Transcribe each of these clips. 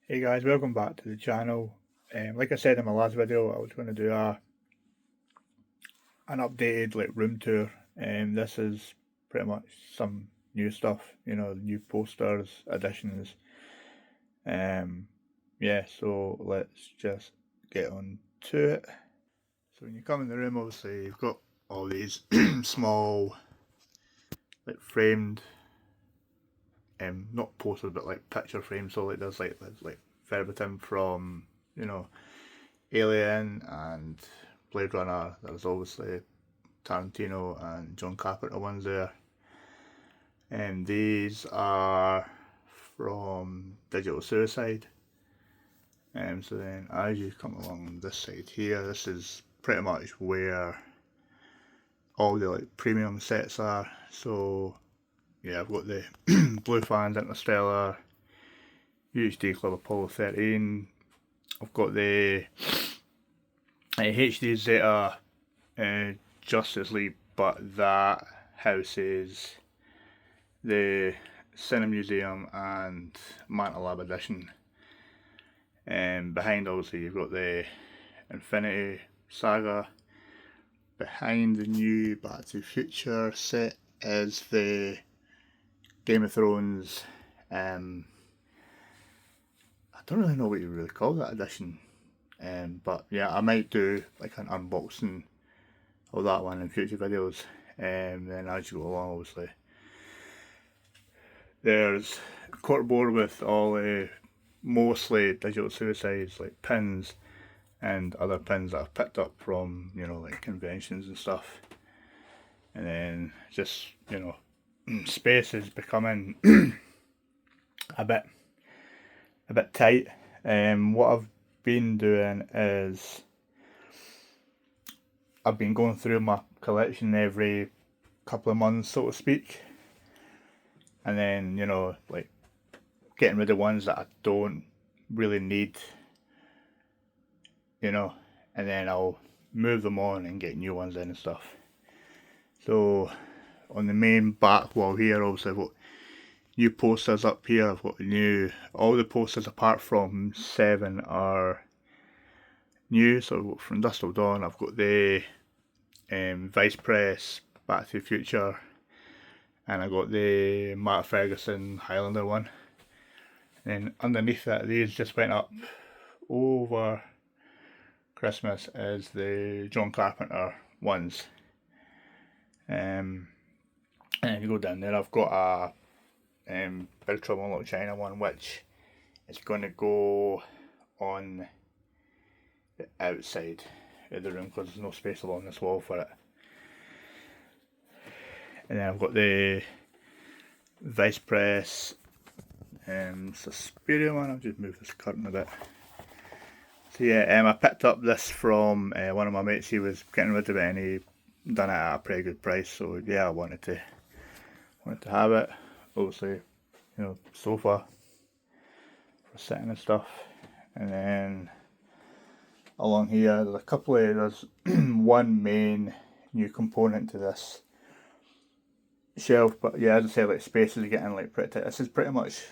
Hey guys, welcome back to the channel. Like I said in my last video, I was going to do an updated room tour. This is pretty much some new stuff, new posters, additions. Yeah, so let's just get on to it. So when you come in the room, obviously you've got all these small, framed, not posters, but picture frames. So there's verbatim from you know Alien and Blade Runner. There's obviously Tarantino and John Carpenter ones there. And these are from Digital Suicide. So then as you come along this side here, this is pretty much where all the premium sets are. So yeah, I've got the Blue Fans Interstellar, UHD Club Apollo 13. I've got the HD Zeta Justice League, but that houses the Cine Museum and Mantle Lab edition. And behind, obviously, you've got the Infinity Saga. Behind the new Back to the Future set is the Game of Thrones. I don't really know what you really call that edition. But yeah, I might do like an unboxing of that one in future videos. Then as you go along, obviously, there's a cardboard with all mostly Digital Suicides, like pins and other pins that I've picked up from conventions and stuff. And then just space is becoming a bit tight. What I've been doing is I've been going through my collection every couple of months, so to speak, and then getting rid of ones that I don't really need, and then I'll move them on and get new ones in and stuff. So on the main back wall here, obviously I've got new posters up here. I've got all the posters apart from 7 are new. So from Dusk Till Dawn, I've got the Vice Press Back to the Future, and I got the Matt Ferguson Highlander one. And then underneath that, these just went up over Christmas, is the John Carpenter ones. And if you go down there, I've got a Big Trouble in Little China one, which is going to go on the outside of the room because there's no space along this wall for it. And then I've got the Vice Press Suspiria one. I'll just move this curtain a bit. So yeah, I picked up this from one of my mates. He was getting rid of it and he done it at a pretty good price. So yeah, I wanted to have it. Obviously, sofa for sitting and stuff. And then along here, there's one main new component to this shelf, but yeah, as I say, space is getting pretty tight. This is pretty much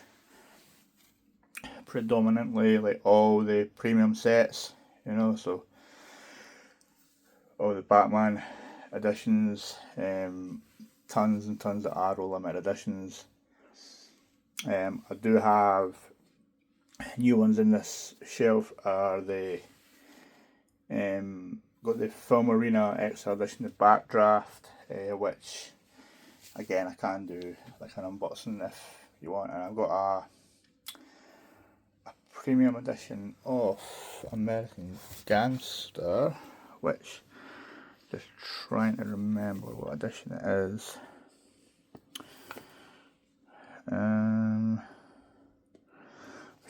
predominantly all the premium sets, so all the Batman editions, tons and tons of Arrow limited editions. I do have new ones in this shelf. Are the got the Film Arena Extra Edition, the Backdraft, which again I can do like an unboxing if you want. And I've got a premium edition of American Gangster, which just trying to remember what edition it is.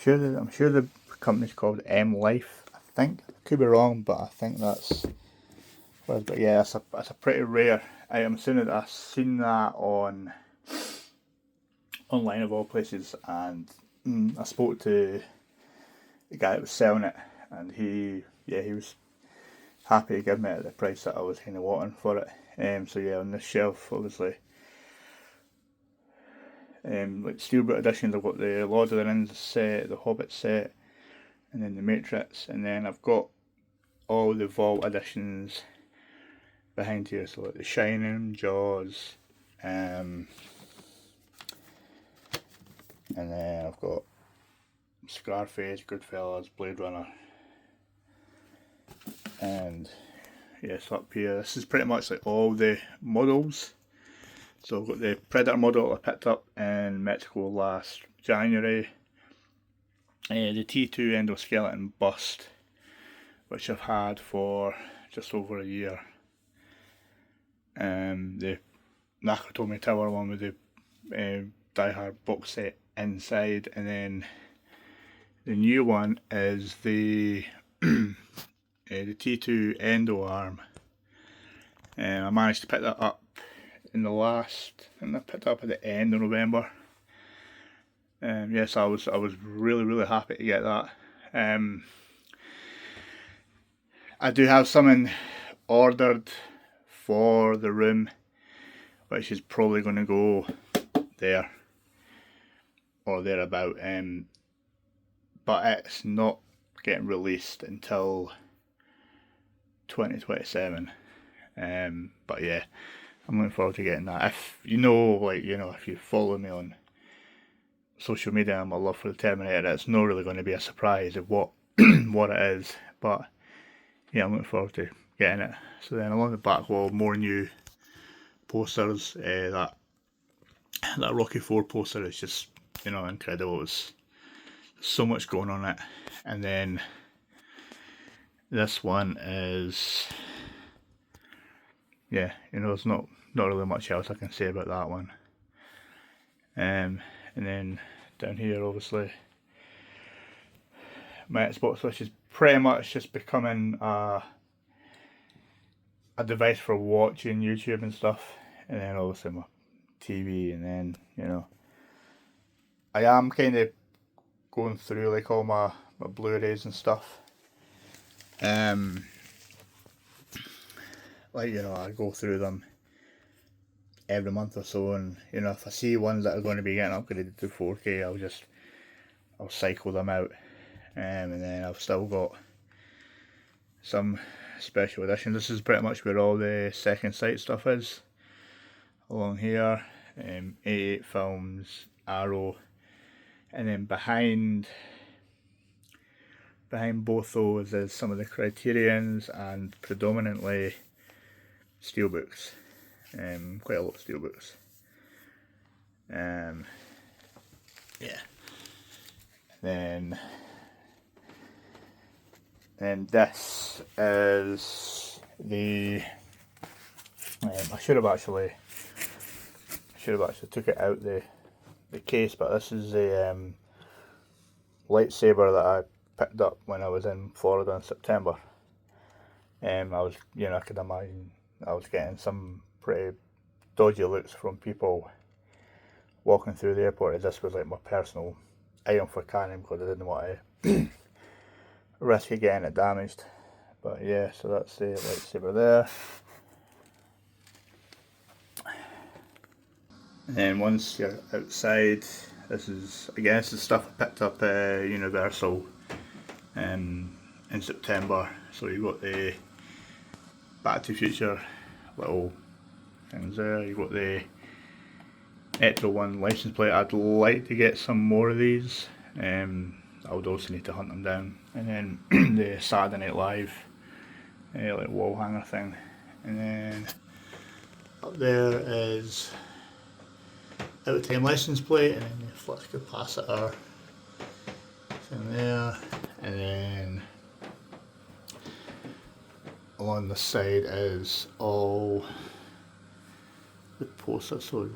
I'm sure the company's called M Life. I think, could be wrong, but I think that's. But yeah, it's a pretty rare item. As soon as I seen that online of all places, and I spoke to the guy that was selling it, and he was happy to give me at the price that I was kind of wanting for it. So yeah, on this shelf, obviously, like Steelbook editions. I've got the Lord of the Rings set, the Hobbit set, and then the Matrix, and then I've got all the Vault editions behind here, so like The Shining, Jaws, and then I've got Scarface, Goodfellas, Blade Runner, and yes, up here, this is pretty much like all the models. So I've got the Predator model I picked up in Mexico last January, the T2 endoskeleton bust, which I've had for just over a year, the Nakatomi Tower one with the Die Hard box set inside, and then the new one is the the T2 endo arm. I managed to pick that up in the last, and I picked it up at the end of November. Yes, I was really happy to get that. I do have something ordered for the room, which is probably going to go there or thereabout, but it's not getting released until 2027. But yeah, I'm looking forward to getting that. If you know, if you follow me on social media and my love for the Terminator, it's not really going to be a surprise of what what it is. But yeah, I'm looking forward to getting it. So then along the back wall, more new posters. That Rocky IV poster is just, incredible. There's so much going on it. And then this one is, yeah, there's not really much else I can say about that one. And then down here, obviously, my Xbox, which is pretty much just becoming a device for watching YouTube and stuff. And then obviously my TV, and then, I am kind of going through like all my Blu-rays and stuff. I go through them every month or so, and if I see ones that are going to be getting upgraded to 4K, I'll cycle them out. And then I've still got some special editions. This is pretty much where all the Second Sight stuff is. Along here, 88 Films, Arrow, and then behind both those is some of the Criterions and predominantly Steelbooks. Quite a lot of Steelbooks. Yeah. Then this is the. I should have actually took it out the case, but this is a lightsaber that I picked up when I was in Florida in September. I could imagine I was getting some pretty dodgy looks from people walking through the airport, as this was like my personal item for carrying, because I didn't want to risk it getting it damaged. But yeah, so that's the lightsaber there. And then once you're outside, this is stuff I picked up Universal in September. So you've got the Back to the Future little things there. You've got the Ecto 1 license plate. I'd like to get some more of these. I would also need to hunt them down. And then the Saturday Night Live like wall hanger thing. And then up there is Out of Time license plate, and then the flux capacitor thing there. And then along the side is all the posters. So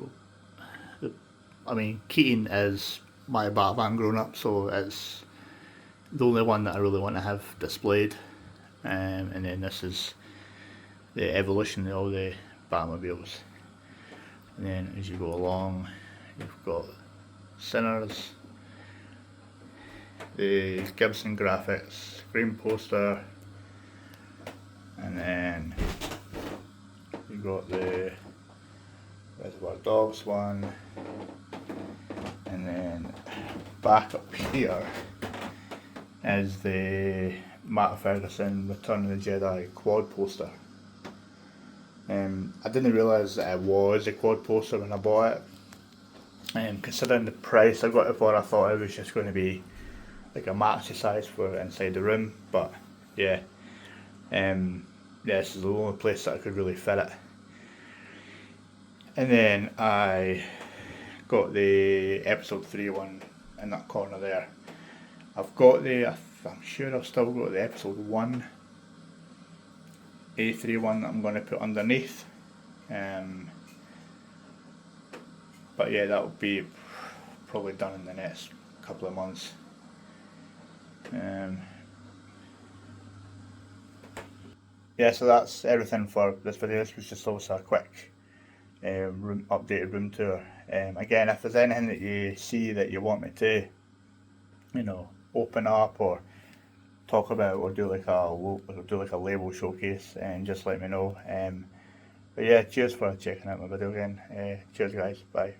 Keaton is my Batman grown up, so it's the only one that I really want to have displayed. And then this is the evolution of all the Batmobiles. And then as you go along, you've got Sinners, the Gibson Graphics Scream poster, and then you've got the Reservoir Dogs one, And then back up here is the Matt Ferguson Return of the Jedi quad poster. I didn't realise that it was a quad poster when I bought it. Considering the price I got it for, I thought it was just going to be like a maxi size for inside the room, but yeah, this is the only place that I could really fit it. And then I got the episode 3 one in that corner there. I've got I'm sure I've still got the episode 1 A3 one that I'm going to put underneath. But yeah, that'll be probably done in the next couple of months. Yeah, so that's everything for this video. This was just also a quick updated room tour. Again, if there's anything that you see that you want me to, open up or talk about, or do like a label showcase, and just let me know. But yeah, cheers for checking out my video again. Cheers guys, bye.